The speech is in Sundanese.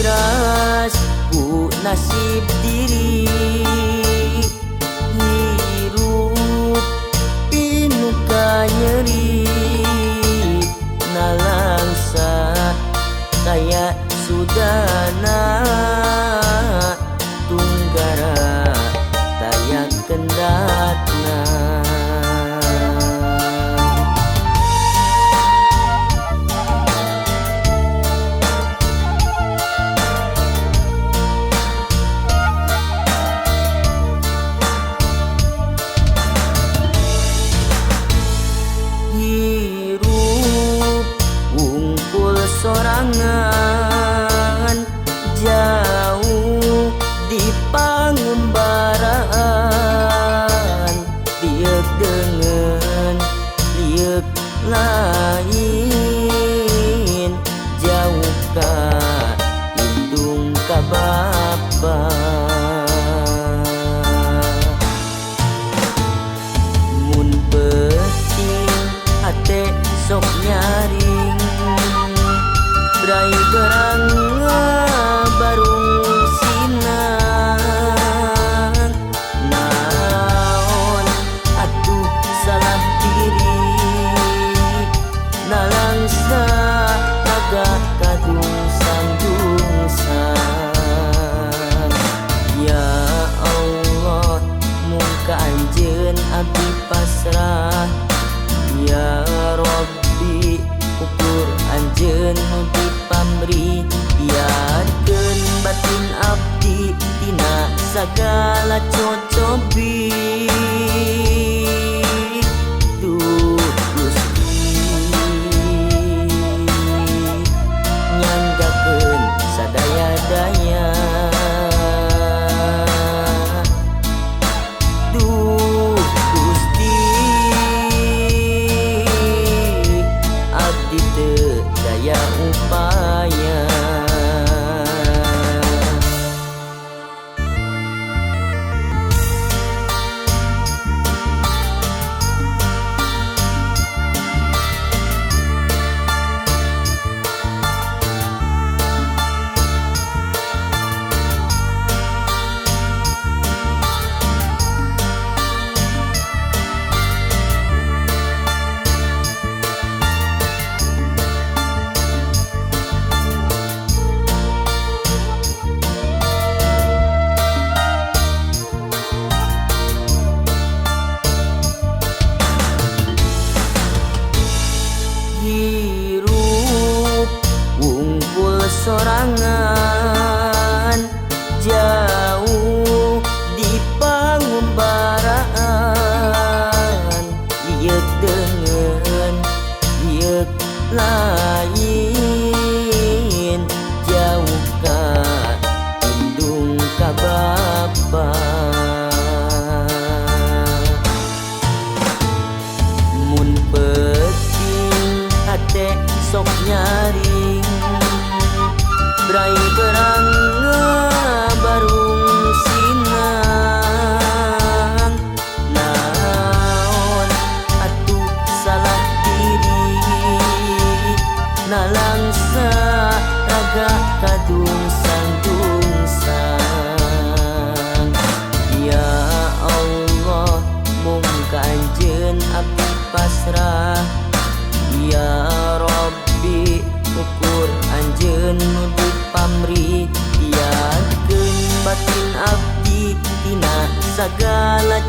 igras ku nasib diri hirup pinuka nyeri nalangsa kaya sudana tunggara daya kendatna hirup wungkul sorangan jauh di pangembaraan liek dengan liek lain jauh ka hidung ka bapa mun penting hate sok nyaring berai berang barung sinang naon atuh salah diri nalangsa agak kadung-sandungsan ya Allah muka anjeun abdi pasrah ya Rabbi ukur anjeun nu dipamri biarkeun batin abdi tina sagala cocobi duh Gusti nyanggakeun sadaya-daya duh Gusti abdi teu daya upaya hirup wungkul sorangan jauh di pangembaraan liek dengan liek lain jauh ka hidung ka bapa mun hate sok nyaring berai berang barung sinang naon atuh salah diri nalangsa raga kadung-sandungsan ya Allah mung ka anjeun abdi pasrah ya Rabbi ukur anjeun nu dipamri biarkeun batin abdi tina sagala